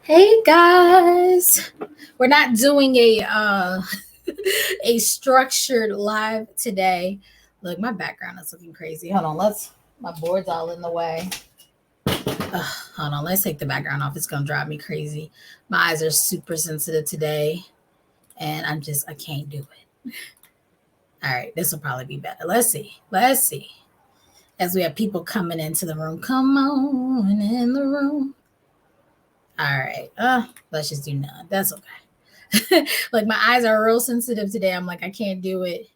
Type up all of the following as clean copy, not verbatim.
Hey guys, we're not doing a a structured live today. Look, my background is looking crazy. Hold on, my board's all in the way. Hold on, let's take the background off. It's gonna drive me crazy. My eyes are super sensitive today, and I can't do it. All right, this will probably be better. Let's see. As we have people coming into the room, come on in the room. All right, let's just do none. That's okay. Like my eyes are real sensitive today. I'm like, I can't do it.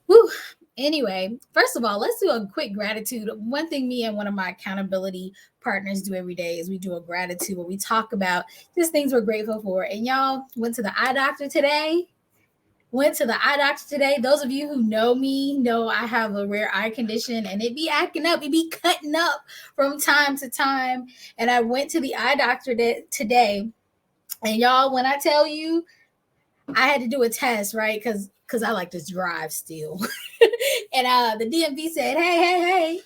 Woo. Anyway, first of all, let's do a quick gratitude. One thing me and one of my accountability partners do every day is we do a gratitude where we talk about just things we're grateful for. And y'all went to the eye doctor today. Those of you who know me know I have a rare eye condition and it be acting up, it be cutting up from time to time. And I went to the eye doctor today. And y'all, when I tell you, I had to do a test, right? Because I like to drive still. And the DMV said, hey,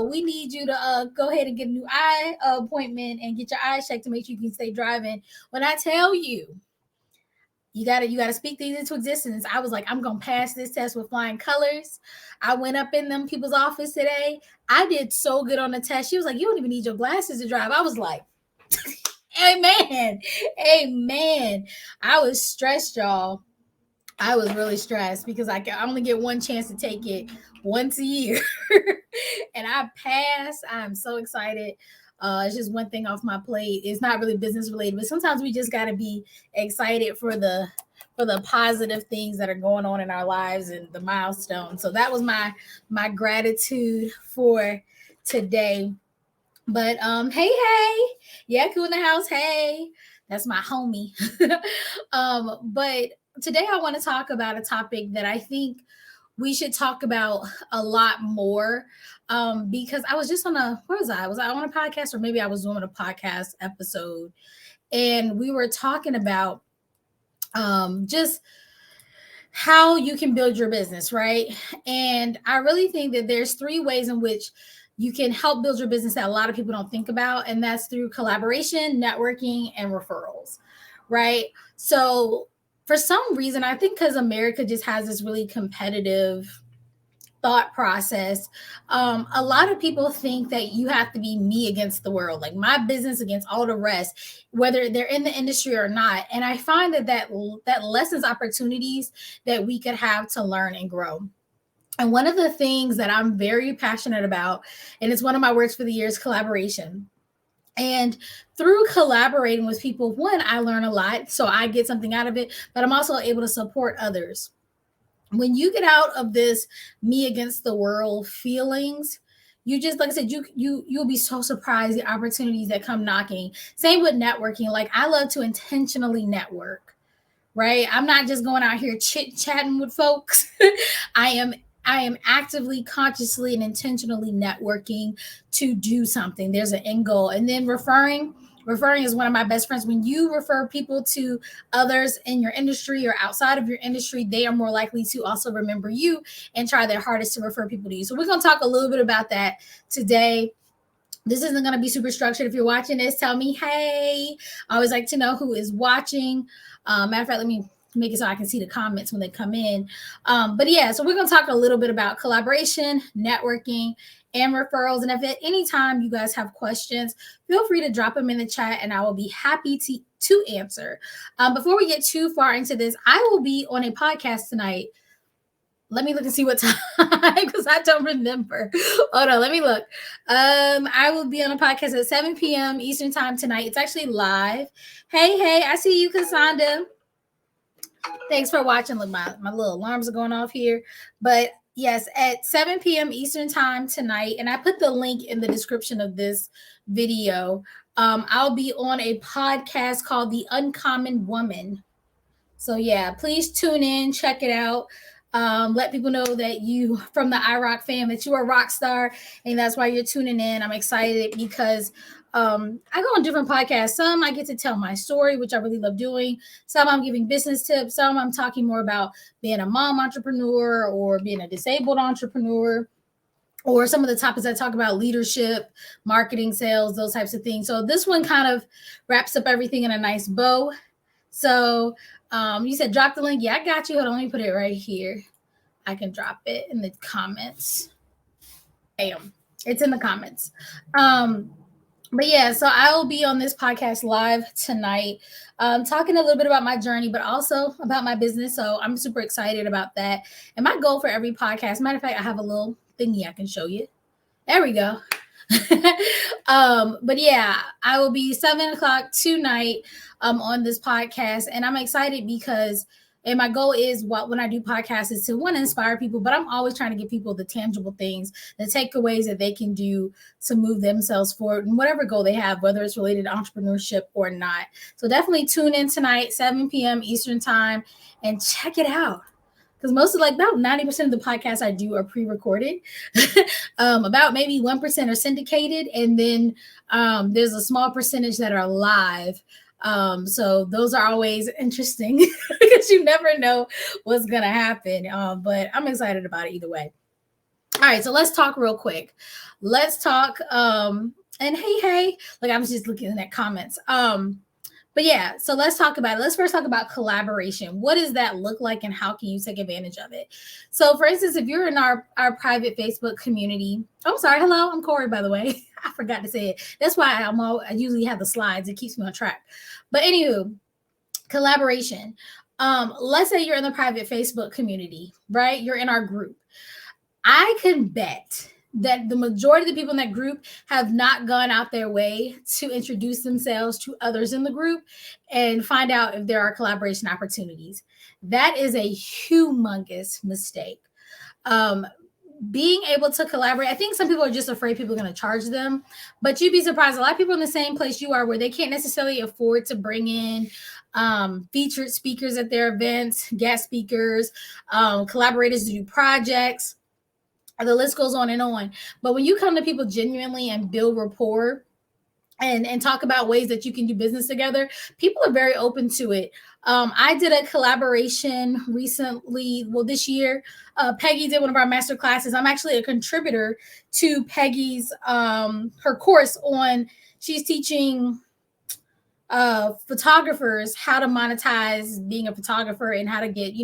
we need you to go ahead and get a new eye appointment and get your eyes checked to make sure you can stay driving. When I tell you, you gotta speak these into existence. I was like, I'm gonna pass this test with flying colors. I went up in them people's office today. I did so good on the test. She was like, you don't even need your glasses to drive. I was like, amen. Amen. I was stressed, y'all. I was really stressed because I only get one chance to take it once a year. And I passed. I'm so excited. It's just one thing off my plate. It's not really business related, but sometimes we just got to be excited for the positive things that are going on in our lives and the milestones. So that was my gratitude for today. But hey, Yaku in the house. Hey, that's my homie. But today I want to talk about a topic that I think we should talk about a lot more. Because I was just on a where was I? Was I on a podcast or maybe I was doing a podcast episode, and we were talking about just how you can build your business, right? And I really think that there's three ways in which you can help build your business that a lot of people don't think about, and that's through collaboration, networking, and referrals, right? So for some reason, I think because America just has this really competitive thought process, a lot of people think that you have to be me against the world, like my business against all the rest, whether they're in the industry or not. And I find that lessens opportunities that we could have to learn and grow. And one of the things that I'm very passionate about, and it's one of my works for the year, is collaboration. And through collaborating with people, one, I learn a lot, so I get something out of it, but I'm also able to support others. When you get out of this me against the world feelings, you just, like I said, you'll be so surprised the opportunities that come knocking. Same with networking. Like I love to intentionally network, right? I'm not just going out here chit chatting with folks. I am I am actively, consciously, and intentionally networking to do something. There's an end goal. And then referring is one of my best friends. When you refer people to others in your industry or outside of your industry, they are more likely to also remember you and try their hardest to refer people to you. So we're going to talk a little bit about that today. This isn't going to be super structured. If you're watching this, tell me, hey. I always like to know who is watching. Matter of fact, let me make it so I can see the comments when they come in. But yeah, so we're going to talk a little bit about collaboration, networking, and referrals. And if at any time you guys have questions, feel free to drop them in the chat and I will be happy to answer. Before we get too far into this, I will be on a podcast tonight. Let me look and see what time because I don't remember. Hold on, let me look. I will be on a podcast at 7 p.m. Eastern time tonight. It's actually live. Hey, I see you, Cassandra. Thanks for watching. Look, my little alarms are going off here. But yes, at 7 p.m. Eastern time tonight, and I put the link in the description of this video. I'll be on a podcast called The Uncommon Woman. So yeah, please tune in, check it out. Let people know that you from the iRock fam, that you are a rock star, and that's why you're tuning in. I'm excited because I go on different podcasts. Some I get to tell my story, which I really love doing. Some I'm giving business tips. Some I'm talking more about being a mom entrepreneur or being a disabled entrepreneur. or some of the topics I talk about: leadership, marketing, sales, those types of things. So this one kind of wraps up everything in a nice bow. So you said drop the link. Yeah, I got you. Hold on, let me put it right here. I can drop it in the comments. Bam. It's in the comments. But yeah, so I will be on this podcast live tonight, talking a little bit about my journey, but also about my business. So I'm super excited about that. And my goal for every podcast, matter of fact, I have a little thingy I can show you. There we go. But yeah, I will be 7 o'clock tonight on this podcast, and I'm excited because, and my goal is, what when I do podcasts, is to want to inspire people, but I'm always trying to give people the tangible things, the takeaways that they can do to move themselves forward and whatever goal they have, whether it's related to entrepreneurship or not. So definitely tune in tonight, 7 p.m. Eastern time, and check it out, because most of, like, about 90% of the podcasts I do are pre-recorded. About maybe 1% are syndicated, and then there's a small percentage that are live. So those are always interesting because you never know what's gonna happen. But I'm excited about it either way. All right, so let's talk real quick. Let's talk. And hey, like, I was just looking at comments. But yeah, so let's talk about it. Let's first talk about collaboration. What does that look like, and how can you take advantage of it? So, for instance, if you're in our private Facebook community, I'm sorry, hello, I'm Corey, by the way. I forgot to say it. That's why I usually have the slides. It keeps me on track. But anywho, collaboration. Let's say you're in the private Facebook community, right? You're in our group. I can bet that the majority of the people in that group have not gone out their way to introduce themselves to others in the group and find out if there are collaboration opportunities. That is a humongous mistake. Being able to collaborate, I think some people are just afraid people are going to charge them, but you'd be surprised. A lot of people in the same place you are, where they can't necessarily afford to bring in featured speakers at their events, guest speakers, collaborators to do projects. The list goes on and on. But when you come to people genuinely and build rapport and talk about ways that you can do business together, people are very open to it. I did a collaboration recently, well, this year. Peggy did one of our master classes. I'm actually a contributor to Peggy's her course on, she's teaching photographers how to monetize being a photographer and how to get,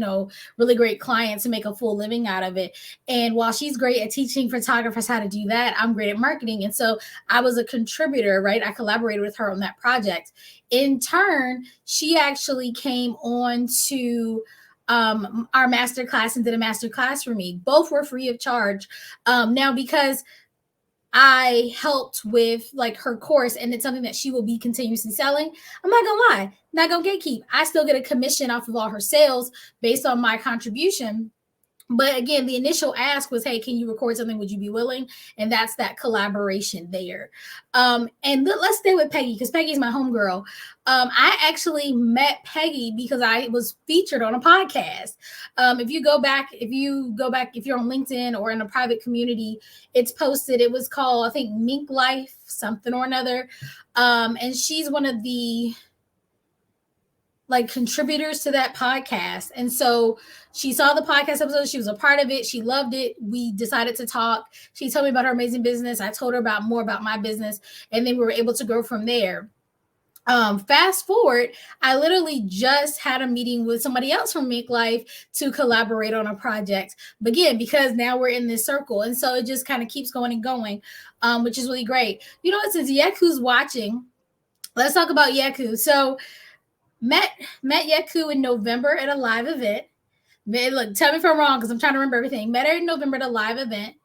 really great clients and make a full living out of it. And while she's great at teaching photographers how to do that, I'm great at marketing. And so I was a contributor, right? I collaborated with her on that project. In turn, she actually came on to our master class and did a master class for me. Both were free of charge. Now, because I helped with, like, her course, and it's something that she will be continuously selling, I'm not gonna lie, not gonna gatekeep. I still get a commission off of all her sales based on my contribution. But again, the initial ask was, hey, can you record something? Would you be willing? And that's that collaboration there. And let's stay with Peggy, because Peggy's my homegirl. I actually met Peggy because I was featured on a podcast. If you're on LinkedIn or in a private community, it's posted. It was called, I think, Mink Life, something or another. And she's one of the, like, contributors to that podcast. And so she saw the podcast episode. She was a part of it. She loved it. We decided to talk. She told me about her amazing business. I told her more about my business. And then we were able to grow from there. Fast forward, I literally just had a meeting with somebody else from Make Life to collaborate on a project. But again, because now we're in this circle. And so it just kind of keeps going and going, which is really great. You know what? Since Yeku's watching, let's talk about Yeku. So met Yeku in November at a live event. Look, tell me if I'm wrong, because I'm trying to remember everything. Met her in November at a live event.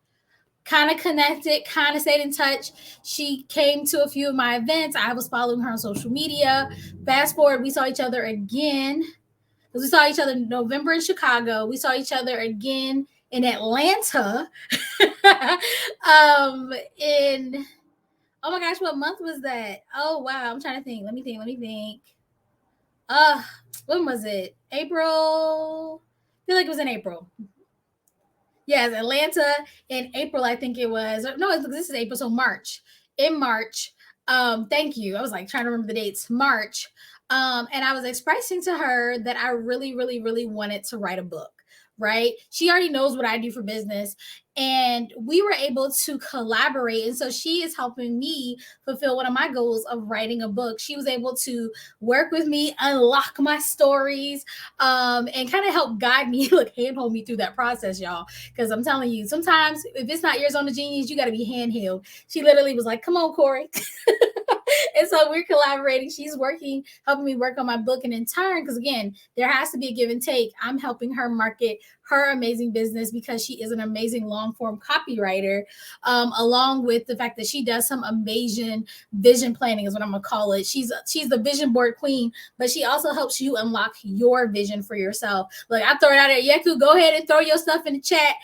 Kind of connected, kind of stayed in touch. She came to a few of my events. I was following her on social media. Fast forward, we saw each other again. We saw each other in November in Chicago. We saw each other again in Atlanta. In, oh my gosh, what month was that? Oh wow, I'm trying to think. Let me think. When was it? April. I feel like it was in April. Yes, Atlanta in April, I think it was. No, this is April, so March. In March. Thank you. I was like trying to remember the dates. March. And I was expressing to her that I really, really, really wanted to write a book. right? She already knows what I do for business. And we were able to collaborate. And so she is helping me fulfill one of my goals of writing a book. She was able to work with me, unlock my stories, and kind of help guide me, look, handhold me through that process, y'all. Because I'm telling you, sometimes if it's not yours on the genius, you got to be handheld. She literally was like, come on, Corey. And so we're collaborating. She's working, helping me work on my book. And in turn, because again, there has to be a give and take. I'm helping her market her amazing business because she is an amazing long form copywriter, along with the fact that she does some amazing vision planning, is what I'm gonna call it. She's the vision board queen, but she also helps you unlock your vision for yourself. Like I throw it out there, Yeku, go ahead and throw your stuff in the chat.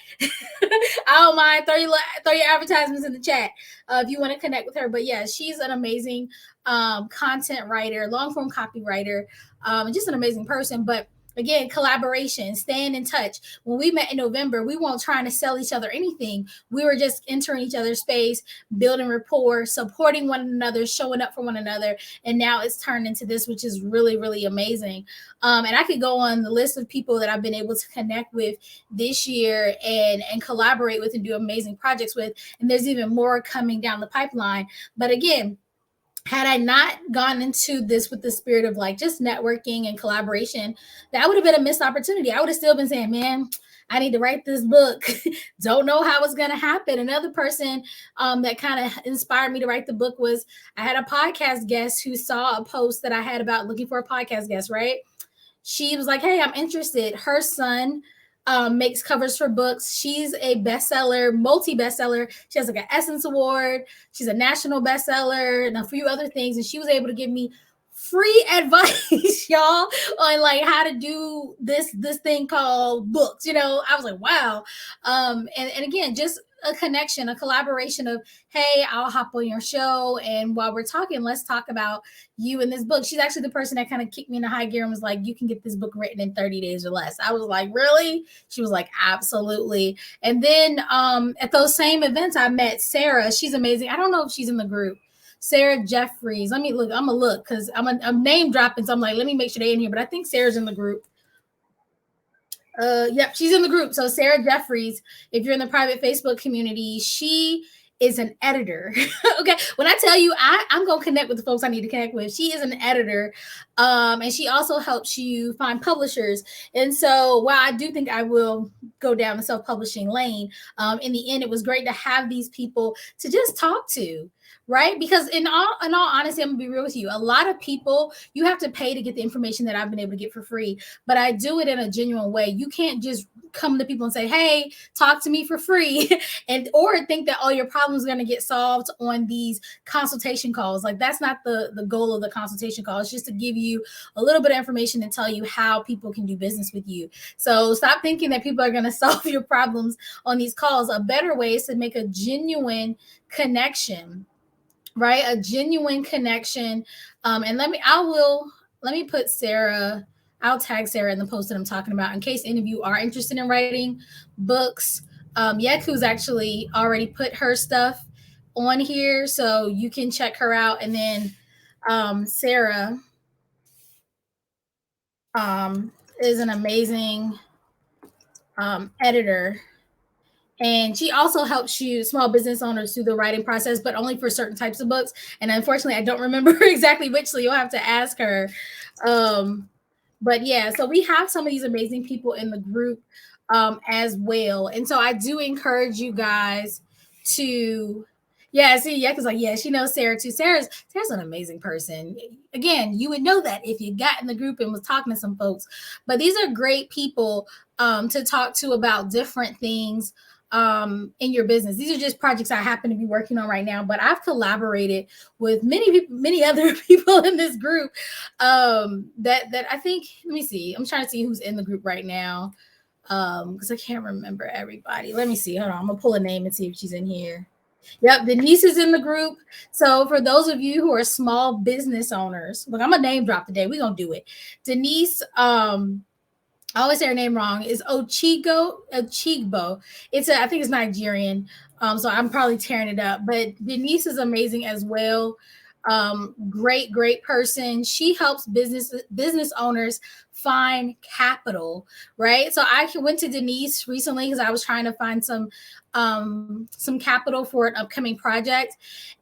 I don't mind. Throw your advertisements in the chat if you want to connect with her. But yeah, she's an amazing content writer, long form copywriter, just an amazing person. But again, collaboration, staying in touch. When we met in November, we weren't trying to sell each other anything. We were just entering each other's space, building rapport, supporting one another, showing up for one another. And now it's turned into this, which is really, really amazing. And I could go on the list of people that I've been able to connect with this year and collaborate with and do amazing projects with. And there's even more coming down the pipeline. But again, had I not gone into this with the spirit of like just networking and collaboration, that would have been a missed opportunity. I would have still been saying, man, I need to write this book. Don't know how it's going to happen. Another person that kind of inspired me to write the book was I had a podcast guest who saw a post that I had about looking for a podcast guest, right? She was like, hey, I'm interested. Her son makes covers for books. She's a bestseller, multi-bestseller. She has like an Essence Award. She's a national bestseller and a few other things. And she was able to give me free advice, y'all, on like how to do this thing called books. You know, I was like, wow. And again, just a connection, a collaboration of, hey, I'll hop on your show. And while we're talking, let's talk about you and this book. She's actually the person that kind of kicked me into high gear and was like, you can get this book written in 30 days or less. I was like, really? She was like, absolutely. And then at those same events, I met Sarah. She's amazing. I don't know if she's in the group. Sarah Jeffries. Let me look. I'm going to look because I'm name dropping. So I'm like, let me make sure they're in here. But I think Sarah's in the group. Yep, she's in the group. So Sarah Jeffries, if you're in the private Facebook community, she is an editor. Okay. When I tell you I'm gonna connect with the folks I need to connect with, she is an editor. And she also helps you find publishers. And so while I do think I will go down the self-publishing lane, in the end, it was great to have these people to just talk to. Right? Because in all honesty, I'm gonna be real with you. A lot of people, you have to pay to get the information that I've been able to get for free, but I do it in a genuine way. You can't just come to people and say, hey, talk to me for free, and or think that all your problems are going to get solved on these consultation calls. Like that's not the goal of the consultation call. It's just to give you a little bit of information and tell you how people can do business with you. So stop thinking that people are going to solve your problems on these calls. A better way is to make a genuine connection, right? A genuine connection. And let me put Sarah, I'll tag Sarah in the post that I'm talking about in case any of you are interested in writing books. Yeku's actually already put her stuff on here, so you can check her out. And then Sarah is an amazing editor. And she also helps you small business owners through the writing process, but only for certain types of books. And unfortunately, I don't remember exactly which, so you'll have to ask her. But yeah, so we have some of these amazing people in the group as well. And so I do encourage you guys to, yeah, see, Yeka's like, yeah, she knows Sarah too. Sarah's an amazing person. Again, you would know that if you got in the group and was talking to some folks. But these are great people to talk to about different things in your business. These are just projects I happen to be working on right now, but I've collaborated with many people, many other people in this group that I think, let me see, I'm trying to see who's in the group right now because I can't remember everybody. Let me see, hold on, I'm gonna pull a name and see if she's in here. Yep, Denise is in the group. So for those of you who are small business owners, look, I'm gonna name drop today. We're gonna do it. Denise, I always say her name wrong. Is Ochigbo. I think it's Nigerian. So I'm probably tearing it up. But Denise is amazing as well. Great person. She helps business owners find capital, right? So I went to Denise recently because I was trying to find some capital for an upcoming project.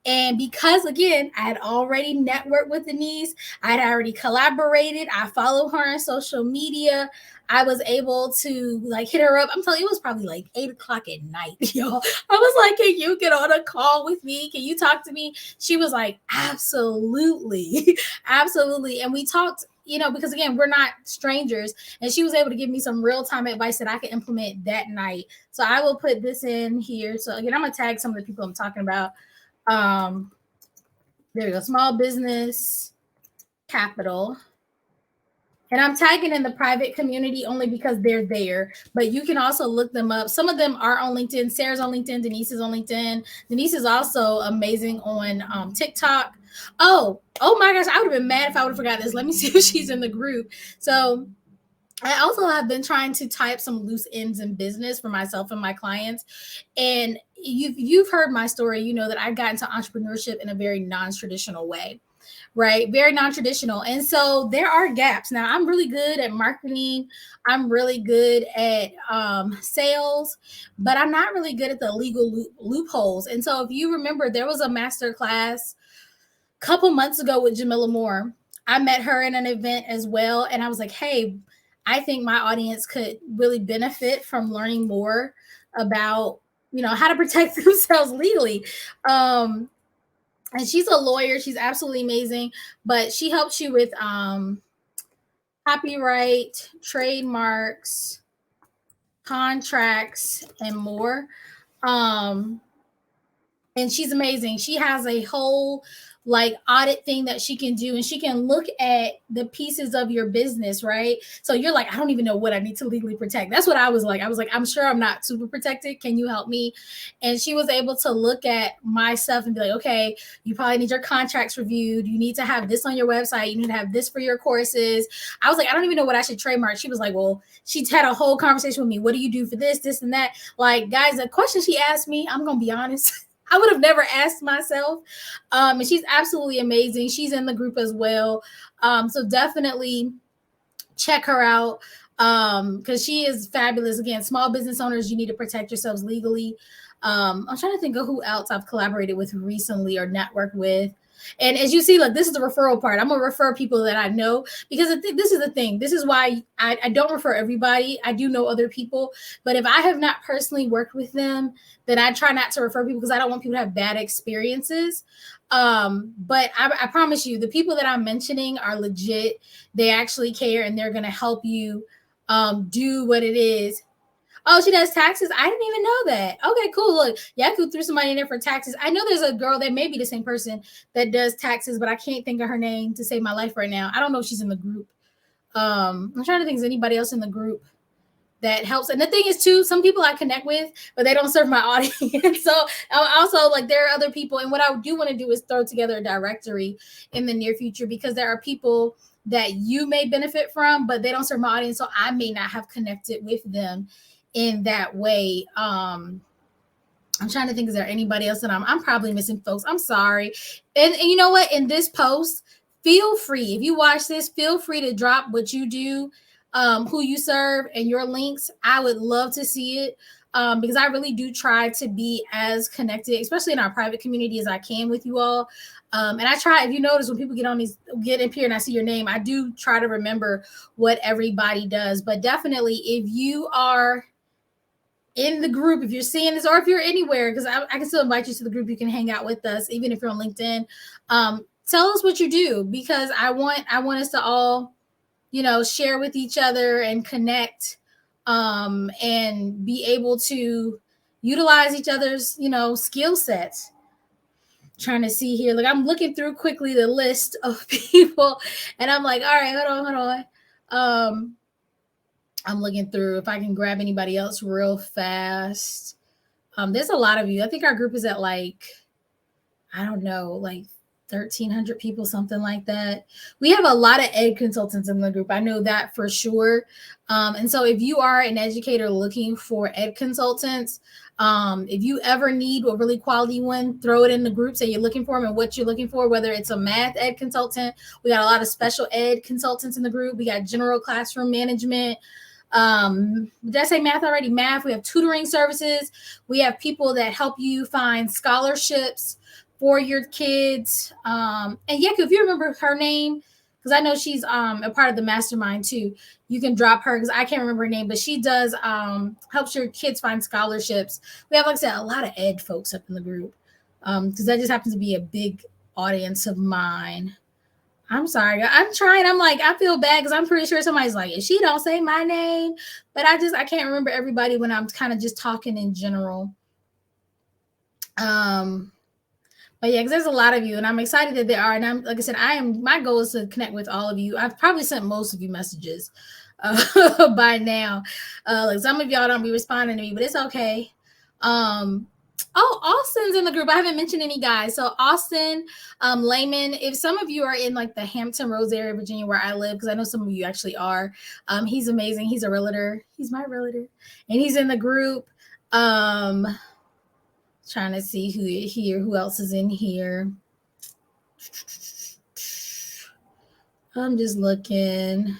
And because again, I had already networked with Denise, I had already collaborated, I follow her on social media. I was able to like hit her up. I'm telling you, it was probably like 8 o'clock at night, y'all. I was like, can you get on a call with me? Can you talk to me? She was like, absolutely. Absolutely. And we talked, because again, we're not strangers. And she was able to give me some real time advice that I could implement that night. So I will put this in here. So again, I'm going to tag some of the people I'm talking about. There we go. Small business capital. And I'm tagging in the private community only because they're there, but you can also look them up. Some of them are on LinkedIn. Sarah's on LinkedIn. Denise is on LinkedIn. Denise is also amazing on TikTok. Oh my gosh. I would have been mad if I would have forgot this. Let me see if she's in the group. So I also have been trying to tie up some loose ends in business for myself and my clients. And you've heard my story. You know that I got into entrepreneurship in a very non-traditional way, right? Very non-traditional. And so there are gaps. Now I'm really good at marketing. I'm really good at sales, but I'm not really good at the legal loopholes. And so if you remember, there was a master class a couple months ago with Jamila Moore. I met her in an event as well. And I was like, hey, I think my audience could really benefit from learning more about, how to protect themselves legally. And she's a lawyer. She's absolutely amazing, but she helps you with copyright, trademarks, contracts, and more. Um, and she's amazing. She has a whole like audit thing that she can do, and she can look at the pieces of your business, right? So you're like, I don't even know what I need to legally protect. That's what I was like. I was like, I'm sure I'm not super protected. Can you help me? And she was able to look at my stuff and be like, okay, you probably need your contracts reviewed. You need to have this on your website. You need to have this for your courses. I was like, I don't even know what I should trademark. She was like, well, she's had a whole conversation with me. What do you do for this, and that? Like, guys, the question she asked me, I'm going to be honest, I would have never asked myself. And she's absolutely amazing. She's in the group as well. So definitely check her out because she is fabulous. Again, small business owners, you need to protect yourselves legally. I'm trying to think of who else I've collaborated with recently or networked with. And as you see, like, this is the referral part. I'm going to refer people that I know because this is the thing. This is why I don't refer everybody. I do know other people. But if I have not personally worked with them, then I try not to refer people because I don't want people to have bad experiences. But I promise you, the people that I'm mentioning are legit. They actually care and they're going to help you do what it is. Oh, she does taxes? I didn't even know that. Okay, cool. Look, Yaku threw somebody in there for taxes. I know there's a girl that may be the same person that does taxes, but I can't think of her name to save my life right now. I don't know if she's in the group. I'm trying to think, is anybody else in the group that helps? And the thing is, too, some people I connect with, but they don't serve my audience. So also, like, there are other people. And what I do want to do is throw together a directory in the near future because there are people that you may benefit from, but they don't serve my audience. So I may not have connected with them in that way. I'm trying to think, is there anybody else that I'm probably missing, folks? I'm sorry. And you know what? In this post, feel free, if you watch this, feel free to drop what you do, who you serve, and your links. I would love to see it because I really do try to be as connected, especially in our private community, as I can with you all. And I try, if you notice, when people get up here and I see your name, I do try to remember what everybody does. But definitely, if you are in the group, if you're seeing this, or if you're anywhere, because I can still invite you to the group. You can hang out with us, even if you're on LinkedIn. Tell us what you do, because I want us to all, share with each other and connect, and be able to utilize each other's, skill sets. Trying to see here, like, I'm looking through quickly the list of people, and I'm like, all right, hold on. I'm looking through if I can grab anybody else real fast. There's a lot of you. I think our group is at like, I don't know, like 1,300 people, something like that. We have a lot of ed consultants in the group. I know that for sure. And so if you are an educator looking for ed consultants, if you ever need a really quality one, throw it in the group, say you're looking for them and what you're looking for, whether it's a math ed consultant. We got a lot of special ed consultants in the group. We got general classroom management. Did I say math already? Math. We have tutoring services. We have people that help you find scholarships for your kids. And Yeku, if you remember her name, because I know she's a part of the mastermind too, you can drop her because I can't remember her name, but she does helps your kids find scholarships. We have, like I said, a lot of ed folks up in the group because that just happens to be a big audience of mine. I'm sorry. I'm trying. I'm like, I feel bad because I'm pretty sure somebody's like, if she don't say my name, but I can't remember everybody when I'm kind of just talking in general. But yeah, because there's a lot of you, and I'm excited that there are. And I'm, like I said, my goal is to connect with all of you. I've probably sent most of you messages by now. Like some of y'all don't be responding to me, but it's okay. Oh, Austin's in the group. I haven't mentioned any guys. So Austin, Layman, if some of you are in like the Hampton Roads area, Virginia, where I live, because I know some of you actually are, he's amazing. He's a realtor. He's my realtor. And he's in the group. Trying to see who else is in here. I'm just looking.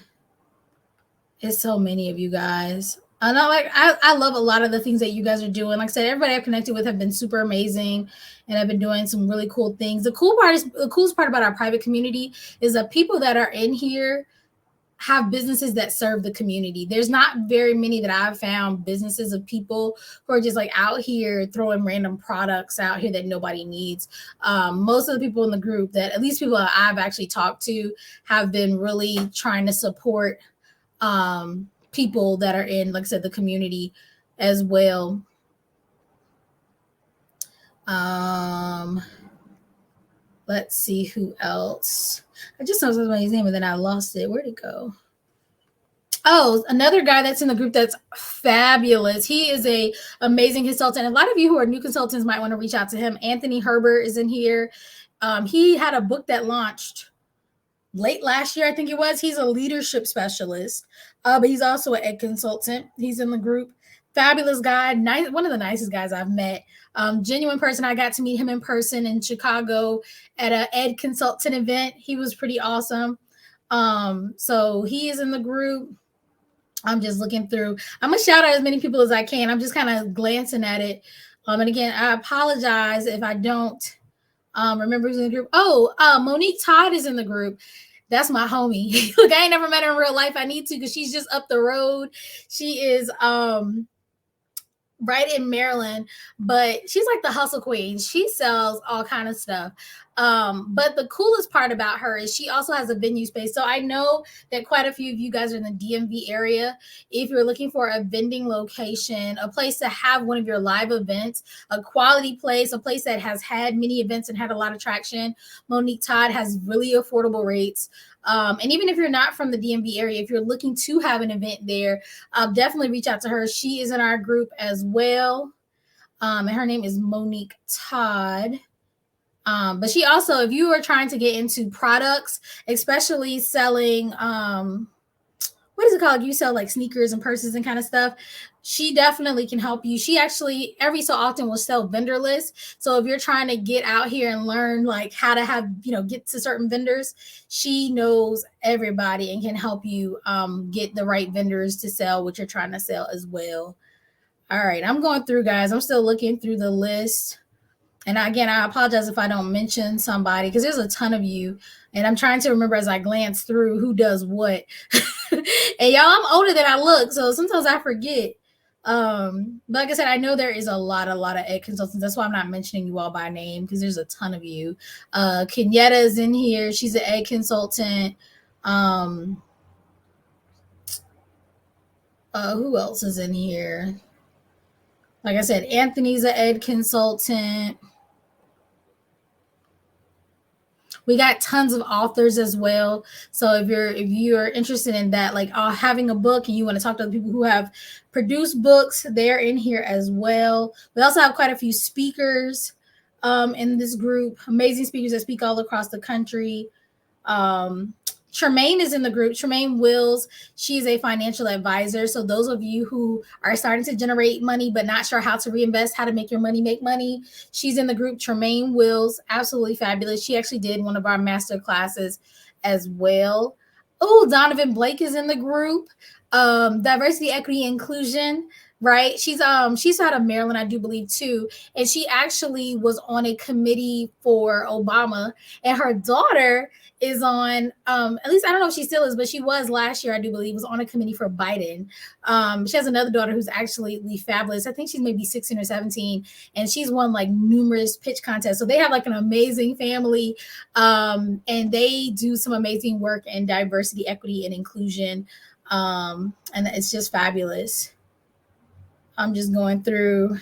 It's so many of you guys. I know, like I love a lot of the things that you guys are doing. Like I said, everybody I've connected with have been super amazing, and I've been doing some really cool things. The coolest part about our private community is that people that are in here have businesses that serve the community. There's not very many that I've found businesses of people who are just like out here throwing random products out here that nobody needs. Most of the people in the group, that at least people that I've actually talked to, have been really trying to support people that are in, like I said, the community as well. Let's see who else. I just saw somebody's name and then I lost it. Where'd it go? Oh, another guy that's in the group that's fabulous. He is a amazing consultant. A lot of you who are new consultants might want to reach out to him. Anthony Herbert is in here. He had a book that launched late last year, I think it was. He's a leadership specialist, but he's also an ed consultant. He's in the group. Fabulous guy, nice, one of the nicest guys I've met. Genuine person. I got to meet him in person in Chicago at an ed consultant event. He was pretty awesome. So he is in the group. I'm just looking through. I'm gonna shout out as many people as I can. I'm just kind of glancing at it. And again, I apologize if I don't remember who's in the group. Oh, Monique Todd is in the group. That's my homie. Look, I ain't never met her in real life. I need to, because she's just up the road. She is right in Maryland, but she's like the hustle queen. She sells all kind of stuff. But the coolest part about her is she also has a venue space. So I know that quite a few of you guys are in the DMV area. If you're looking for a vending location, a place to have one of your live events, a quality place, a place that has had many events and had a lot of traction, Monique Todd has really affordable rates. And even if you're not from the DMV area, if you're looking to have an event there, definitely reach out to her. She is in our group as well. And her name is Monique Todd. But she also, if you are trying to get into products, especially selling, what is it called? You sell like sneakers and purses and kind of stuff. She definitely can help you. She actually every so often will sell vendor lists. So if you're trying to get out here and learn like how to have, get to certain vendors, she knows everybody and can help you get the right vendors to sell what you're trying to sell as well. All right, I'm going through, guys. I'm still looking through the list. And again, I apologize if I don't mention somebody because there's a ton of you. And I'm trying to remember as I glance through who does what. And y'all, I'm older than I look, so sometimes I forget. But like I said, I know there is a lot of ed consultants. That's why I'm not mentioning you all by name because there's a ton of you. Kenyetta is in here. She's an ed consultant. Who else is in here? Like I said, Anthony's an ed consultant. We got tons of authors as well. So if you're interested in that, like having a book and you want to talk to other people who have produced books, they're in here as well. We also have quite a few speakers. in this group. Amazing speakers that speak all across the country. Tremaine is in the group. Tremaine Wills, she's a financial advisor. So those of you who are starting to generate money but not sure how to reinvest, how to make your money make money, she's in the group. Tremaine Wills, absolutely fabulous. She actually did one of our master classes as well. Oh, Donovan Blake is in the group. Diversity, equity, inclusion. Right, she's out of Maryland, I do believe too, and she actually was on a committee for Obama, and her daughter is on at least I don't know if she still is, but she was last year, I do believe, was on a committee for Biden. She has another daughter who's actually fabulous. I think she's maybe 16 or 17, and she's won like numerous pitch contests. So they have like an amazing family, and they do some amazing work in diversity, equity, and inclusion, and it's just fabulous. I'm just going through.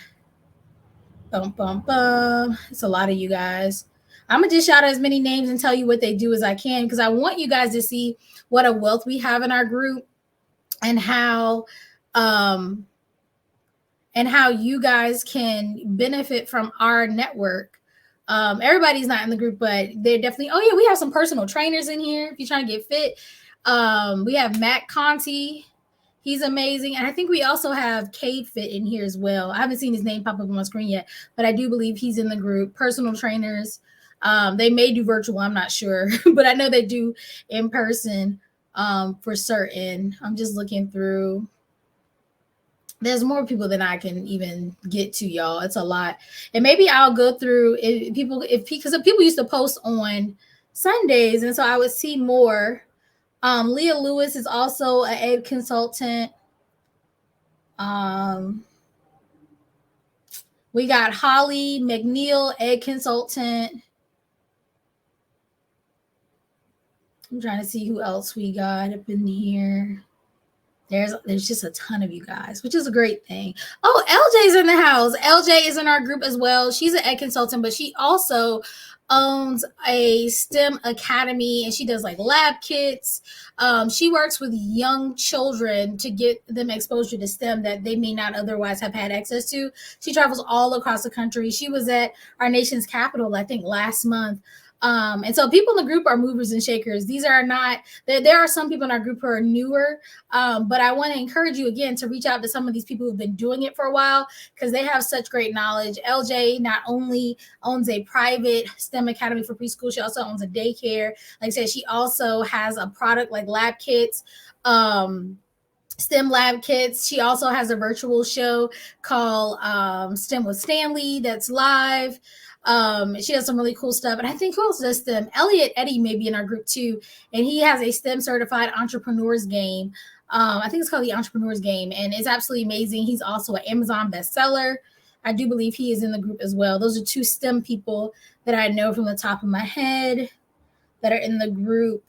It's a lot of you guys. I'm gonna just shout out as many names and tell you what they do as I can, because I want you guys to see what a wealth we have in our group, and how you guys can benefit from our network. Everybody's not in the group, but they're definitely. Oh yeah, we have some personal trainers in here if you're trying to get fit. We have Matt Conti. He's amazing. And I think we also have Cade Fit in here as well. I haven't seen his name pop up on my screen yet, but I do believe he's in the group. Personal trainers. They may do virtual, I'm not sure, but I know they do in person for certain. I'm just looking through. There's more people than I can even get to, y'all. It's a lot. And maybe I'll go through because people used to post on Sundays, and so I would see more. Leah Lewis is also an ed consultant. We got Holly McNeil, ed consultant. I'm trying to see who else we got up in here. There's just a ton of you guys, which is a great thing. Oh, LJ's in the house. LJ is in our group as well. She's an ed consultant, but she also owns a STEM academy, and she does like lab kits. She works with young children to get them exposure to STEM that they may not otherwise have had access to. She travels all across the country. She was at our nation's capital, I think, last month. And so people in the group are movers and shakers. These are not, there are some people in our group who are newer, but I want to encourage you again to reach out to some of these people who've been doing it for a while, because they have such great knowledge. LJ not only owns a private STEM academy for preschool, she also owns a daycare. Like I said, she also has a product like lab kits, STEM lab kits. She also has a virtual show called STEM with Stanley that's live. She has some really cool stuff. And I think who else does STEM? Elliot Eddy may be in our group too. And he has a STEM certified entrepreneurs game. I think it's called the Entrepreneurs Game. And it's absolutely amazing. He's also an Amazon bestseller. I do believe he is in the group as well. Those are two STEM people that I know from the top of my head that are in the group.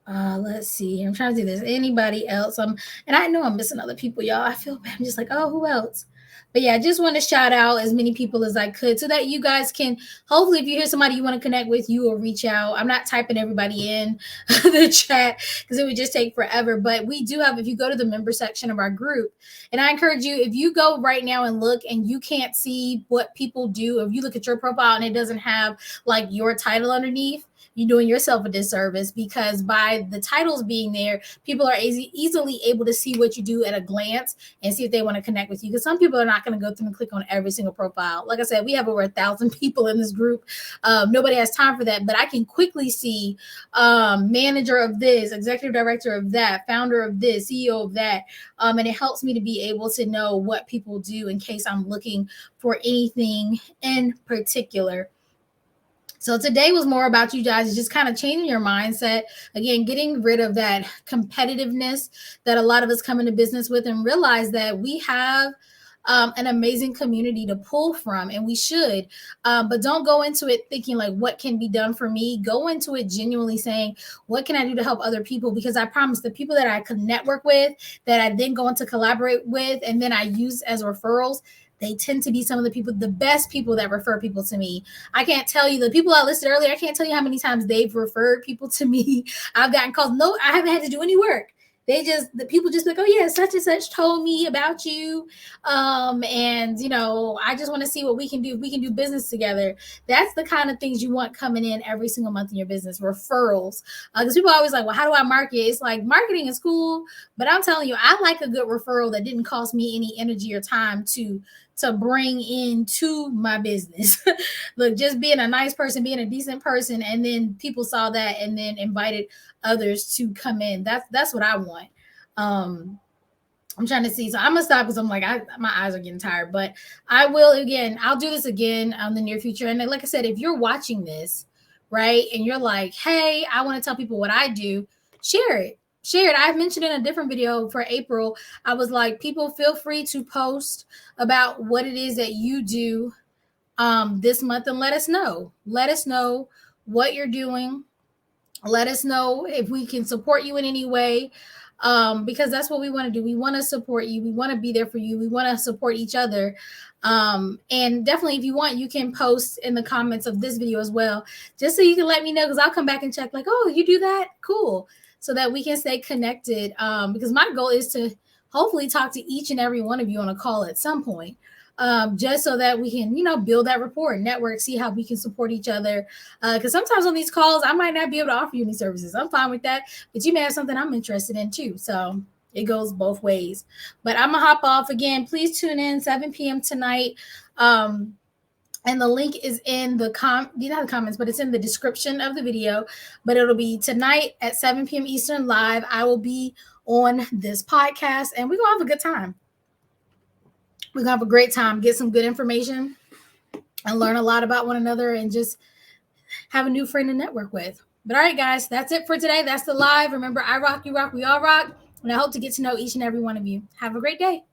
Let's see. I'm trying to see if there's anybody else. And I know I'm missing other people, y'all. I feel bad. I'm just like, oh, who else? But yeah, I just want to shout out as many people as I could so that you guys can, hopefully, if you hear somebody you want to connect with, you will reach out. I'm not typing everybody in the chat because it would just take forever. But we do have, if you go to the member section of our group, and I encourage you, if you go right now and look and you can't see what people do, if you look at your profile and it doesn't have like your title underneath, you're doing yourself a disservice, because by the titles being there, people are easily able to see what you do at a glance and see if they want to connect with you. Because some people are not going to go through and click on every single profile. Like I said, we have over 1,000 people in this group. Nobody has time for that, but I can quickly see manager of this, executive director of that, founder of this, CEO of that. And it helps me to be able to know what people do in case I'm looking for anything in particular. So today was more about you guys just kind of changing your mindset. Again, getting rid of that competitiveness that a lot of us come into business with, and realize that we have an amazing community to pull from, and we should. But don't go into it thinking like, what can be done for me? Go into it genuinely saying, what can I do to help other people? Because I promise the people that I could network with, that I then go on to collaborate with, and then I use as referrals, they tend to be some of the people, the best people that refer people to me. I can't tell you, the people I listed earlier, I can't tell you how many times they've referred people to me. I've gotten calls. No, I haven't had to do any work. the people just like, oh yeah, such and such told me about you. And I just want to see what we can do. We can do business together. That's the kind of things you want coming in every single month in your business, referrals. Because people are always like, well, how do I market? It's like marketing is cool, but I'm telling you, I like a good referral that didn't cost me any energy or time to bring into my business. Look, just being a nice person, being a decent person, and then people saw that and then invited others to come in. That's what I want. I'm trying to see. So I'm gonna stop because I'm like, my eyes are getting tired. But I'll do this again in the near future. And like I said, if you're watching this, right, and you're like, hey, I want to tell people what I do, share it. Share it. I've mentioned in a different video for April. I was like, people feel free to post about what it is that you do this month and let us know. Let us know what you're doing. Let us know if we can support you in any way, because that's what we want to do. We want to support you. We want to be there for you. We want to support each other. And definitely, if you want, you can post in the comments of this video as well, just so you can let me know, because I'll come back and check like, oh, you do that? Cool. So that we can stay connected, because my goal is to hopefully talk to each and every one of you on a call at some point, just so that we can, build that rapport and network, see how we can support each other. Because sometimes on these calls, I might not be able to offer you any services. I'm fine with that, but you may have something I'm interested in too. So it goes both ways. But I'm gonna hop off again. Please tune in 7 p.m. tonight. And the link is in the not the comments, but it's in the description of the video. But it'll be tonight at 7 p.m. Eastern live. I will be on this podcast, and we're gonna have a good time. We're gonna have a great time, get some good information, and learn a lot about one another, and just have a new friend to network with. But all right, guys, that's it for today. That's the live. Remember, I rock, you rock, we all rock. And I hope to get to know each and every one of you. Have a great day.